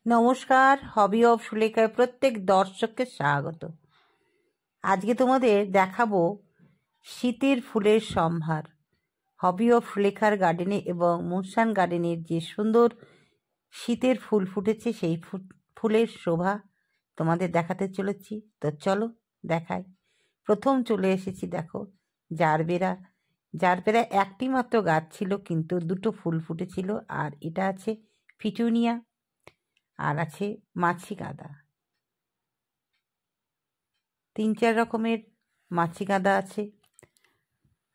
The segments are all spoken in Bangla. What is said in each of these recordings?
নমস্কার, হবি অফ সুলেখায় প্রত্যেক দর্শককে স্বাগত। আজকে তোমাদের দেখাবো শীতের ফুলের সম্ভার। হবি অফ সুলেখার গার্ডেনে এবং মুনসান গার্ডেনের যে সুন্দর শীতের ফুল ফুটেছে সেই ফুলের শোভা তোমাদের দেখাতে চলেছি। তো চলো দেখাই। প্রথম চলে এসেছি, দেখো জারবেরা। জারবেরা একটি মাত্র গাছ ছিল, কিন্তু দুটো ফুল ফুটেছিল। আর এটা আছে পিটুনিয়া, আর আছে মাছি গাঁদা। 3-4 রকমের মাছি গাঁদা আছে,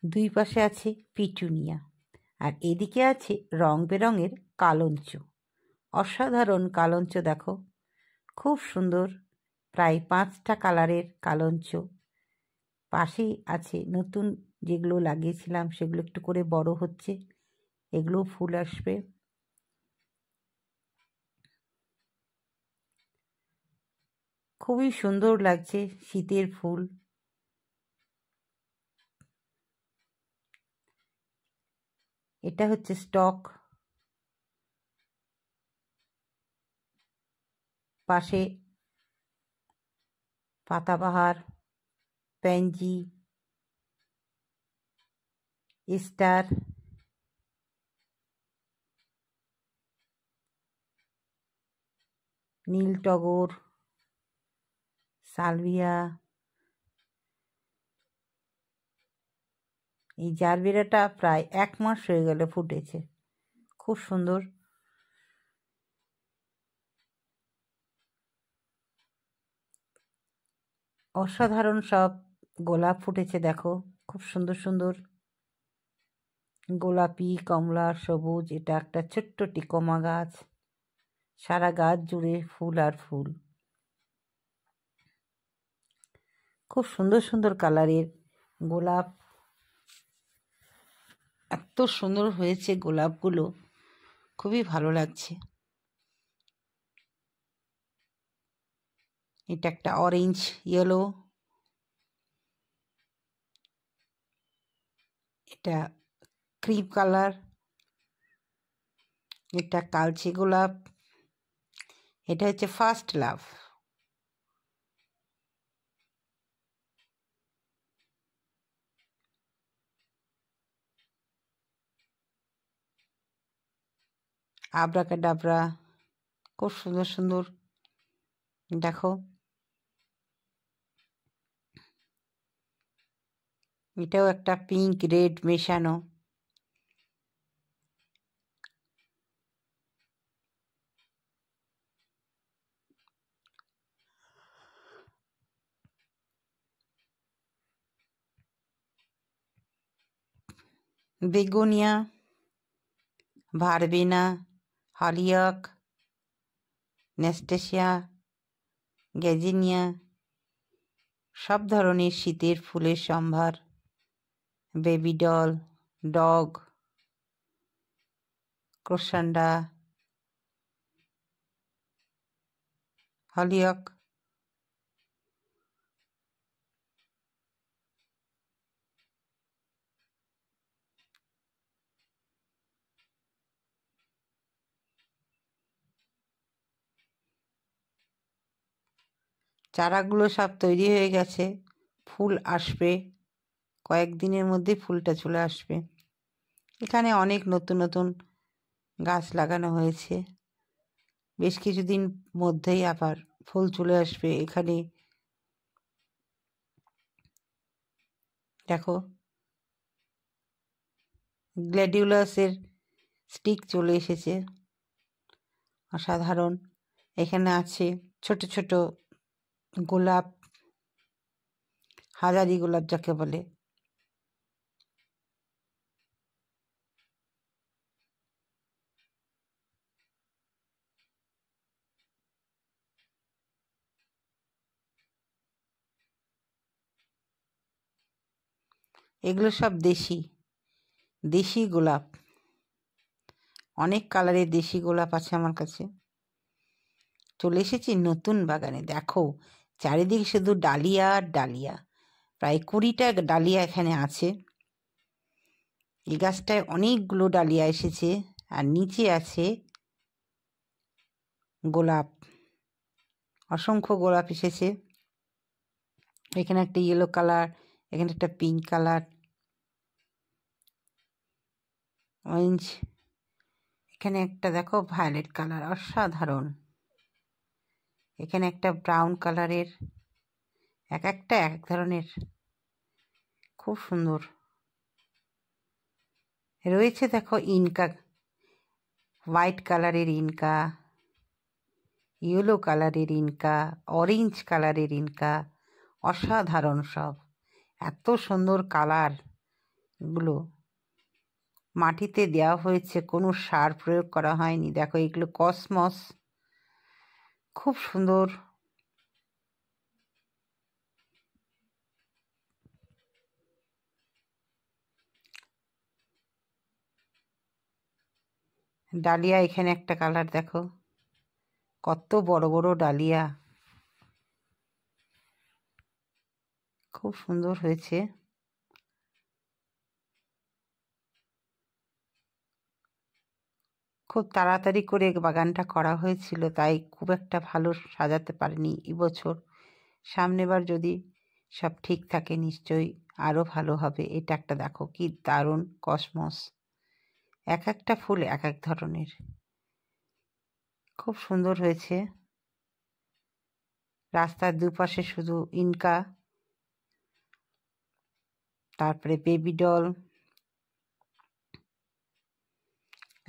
দুই পাশে আছে পিটুনিয়া, আর এদিকে আছে রং বেরঙের কালঞ্চ। অসাধারণ কালঞ্চ, দেখো খুব সুন্দর, প্রায় 5টা কালারের কালঞ্চ। পাশেই আছে নতুন যেগুলো লাগিয়েছিলাম, সেগুলো একটু করে বড় হচ্ছে, এগুলো ফুল আসবে। খুবই সুন্দর লাগছে শীতের ফুল। এটা হচ্ছে স্টক, পাশে পাতাবাহার, প্যানজি, স্টার, নীল টগর, সালভিয়া। এই জারবেরাটা প্রায় 1 মাস হয়ে গেল ফুটেছে, খুব সুন্দর। অসাধারণ সব গোলাপ ফুটেছে, দেখো খুব সুন্দর সুন্দর গোলাপি, কমলা, সবুজ। এটা একটা ছোট্ট টিকোমা গাছ, সারা গাছ জুড়ে ফুল আর ফুল। খুব সুন্দর সুন্দর কালারের গোলাপ, এত সুন্দর হয়েছে গোলাপগুলো, খুবই ভালো লাগছে। এটা একটা অরেঞ্জ ইয়েলো, এটা ক্রিম কালার, এটা কালচে গোলাপ, এটা হচ্ছে ফার্স্ট লাভ। আব্রাকাডাবরা, খুব সুন্দর সুন্দর, দেখো এটাও একটা পিঙ্ক রেড মেশানো। Begonia, verbena, hollyhock, nasturtium, gazania, সব ধরনের শীতের ফুলের সম্ভার। Baby doll, dog, crossandra, hollyhock. চারাগুলো সব তৈরি হয়ে গেছে, ফুল আসবে কয়েকদিনের মধ্যে, ফুলটা চলে আসবে। এখানে অনেক নতুন নতুন গাছ লাগানো হয়েছে, বেশ কিছুদিন মধ্যেই আবার ফুল চলে আসবে এখানে। দেখো গ্ল্যাডিওলাসের স্টিক চলে এসেছে, অসাধারণ। এখানে আছে ছোট ছোট গোলাপ, হাজারি গোলাপ যাকে বলে। এগুলো সব দেশি দেশি গোলাপ, অনেক কালারের দেশি গোলাপ আছে আমার কাছে। চলে এসেছি নতুন বাগানে, দেখো চারিদিকে শুধু ডালিয়া আর ডালিয়া, প্রায় 20টা ডালিয়া এখানে আছে। এই গাছটায় অনেকগুলো ডালিয়া এসেছে, আর নিচে আছে গোলাপ, অসংখ্য গোলাপ এসেছে। এখানে একটা ইয়েলো কালার, এখানে একটা পিঙ্ক কালার, অরেঞ্জ, এখানে একটা দেখো ভায়োলেট কালার, অসাধারণ। এখানে একটা ব্রাউন কালারের, এক একটা এক ধরনের, খুব সুন্দর রয়েছে। দেখো ইনকা, হোয়াইট কালারের ইনকা, ইয়েলো কালারের ইনকা, অরেঞ্জ কালারের ইনকা, অসাধারণ সব। এত সুন্দর কালারগুলো, মাটিতে দেওয়া হয়েছে, কোনো সার প্রয়োগ করা হয়নি। দেখো এগুলো কসমস, খুব সুন্দর। ডালিয়া, এখানে একটা কালার দেখো, কত বড় বড় ডালিয়া, খুব সুন্দর হয়েছে। খুব তাড়াতাড়ি করে বাগানটা করা হয়েছিল, তাই খুব একটা ভালো সাজাতে পারিনি এবছর। সামনেবার যদি সব ঠিক থাকে নিশ্চয়ই আরও ভালো হবে। এটা একটা দেখো কি দারুণ কসমস, এক একটা ফুল এক এক ধরনের, খুব সুন্দর হয়েছে। রাস্তার দুপাশে শুধু ইনকা, তারপরে বেবি ডল,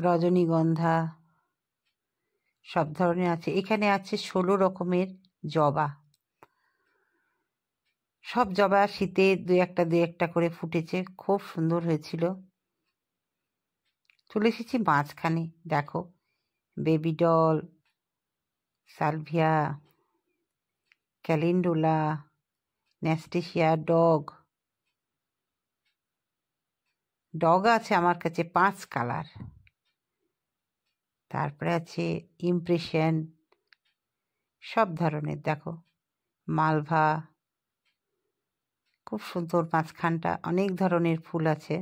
রজনীগন্ধা, সব ধরনের আছে। এখানে আছে 16 রকমের জবা, সব জবা শীতে দু একটা করে ফুটেছে, খুব সুন্দর হয়েছিল। চলে এসেছি মাঝখানে, দেখো baby doll, salvia, calendula, nasturtium, dog আছে আমার কাছে 5 কালার। তারপরে আছে ইমপ্রেশন, সব ধরনের দেখো, মালভা, খুব সুন্দর। মাঝখানটা অনেক ধরনের ফুল আছে।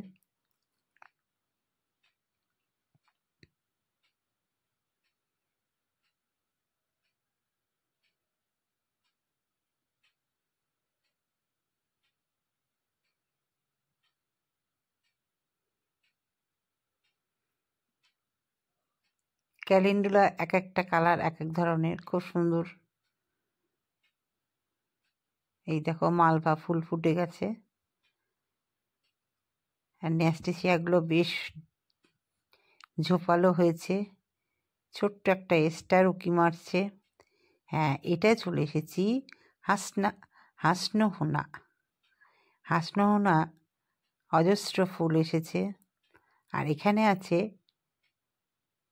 ক্যালেন্ডুলা এক একটা কালার এক এক ধরনের, খুব সুন্দর। এই দেখো মালভা ফুল ফুটে গেছে। আর ন্যাস্টেশিয়াগুলো বেশ ঝোপালো হয়েছে, ছোট্ট একটা স্টার উকি মারছে। হ্যাঁ, এটা চলে এসেছি হাসনোহনা। হাসনোহনা অজস্র ফুল এসেছে। আর এখানে আছে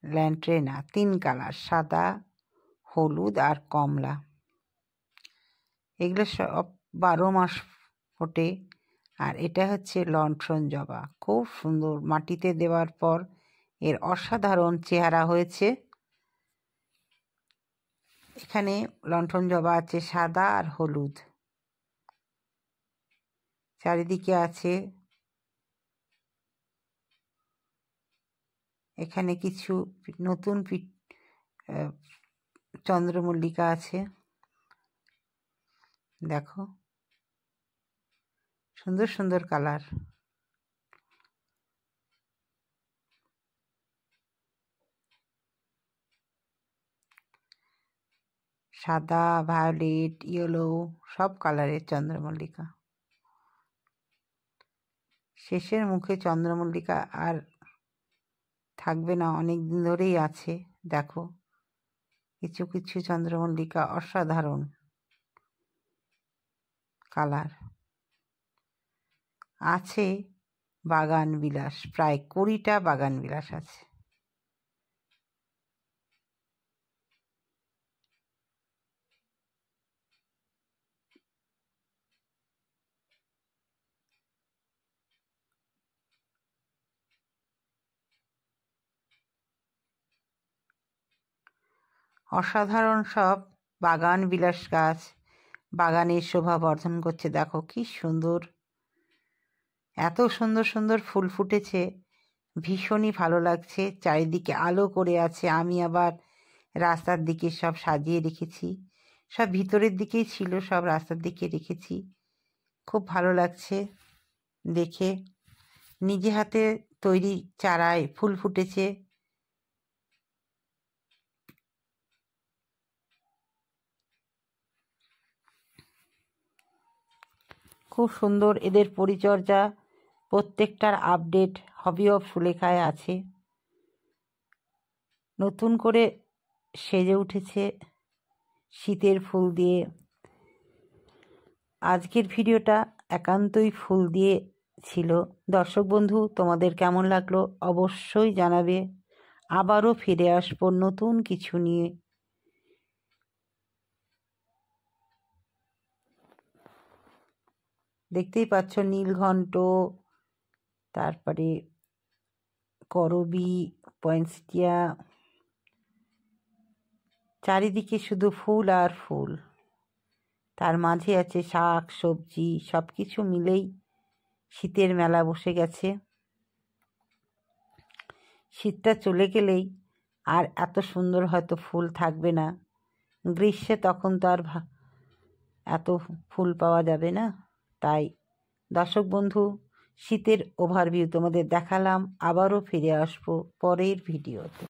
ল্যান্ট্রেনা, 3 কালার, সাদা, হলুদ আর কমলা। এগুলো সব 12 মাস ফোটে। আর এটা হচ্ছে লণ্ঠন জবা, খুব সুন্দর। মাটিতে দেওয়ার পর এর অসাধারণ চেহারা হয়েছে। এখানে লণ্ঠন জবা আছে সাদা আর হলুদ, চারিদিকে আছে। এখানে কিছু নতুন চন্দ্রমল্লিকা আছে, দেখো সুন্দর সুন্দর কালার। সাদা, ভায়োলেট, ইয়েলো, সব কালারের চন্দ্রমল্লিকা। শেষের মুখে চন্দ্রমল্লিকা আর থাকবে না, অনেক দিন ধরেই আছে। দেখো কিছু কিছু চন্দ্রমল্লিকা অসাধারণ কালার আছে। বাগান বিলাস, প্রায় 20টা বাগান বিলাস আছে। অসাধারণ সব বাগান বিলাস গাছ বাগানের শোভা বর্ধন করছে। দেখো কি সুন্দর, এত সুন্দর সুন্দর ফুল ফুটেছে, ভীষণই ভালো লাগছে। চারিদিকে আলো করে আছে। আমি আবার রাস্তার দিকে সব সাজিয়ে রেখেছি, সব ভিতরের দিকেই ছিল, সব রাস্তার দিকে রেখেছি। খুব ভালো লাগছে দেখে। নিজে হাতে তৈরি চারায় ফুল ফুটেছে। খুব সুন্দর এদের পরিচর্যা, প্রত্যেকটার আপডেট হবি অফ সুলেখায় আছে। নতুন করে সেজে উঠেছে শীতের ফুল দিয়ে। আজকের ভিডিওটা একান্তই ফুল দিয়ে ছিল। দর্শক বন্ধু, তোমাদের কেমন লাগলো অবশ্যই জানাবে। আবারও ফিরে আসবো নতুন কিছু নিয়ে। দেখতেই পাচ্ছ নীলঘণ্ট, তারপরে করবী, পয়েন্সটিয়া, চারিদিকে শুধু ফুল আর ফুল। তার মাঝে আছে শাক সবজি, সব কিছু মিলেই শীতের মেলা বসে গেছে। শীতটা চলে গেলেই আর এত সুন্দর হয়তো ফুল থাকবে না। গ্রীষ্মে তখন তো আর এত ফুল পাওয়া যাবে না। তাই দর্শক বন্ধু, শীতের ওভারভিউ তোমাদের দেখালাম। আবারও ফিরে আসবো পরের ভিডিওতে।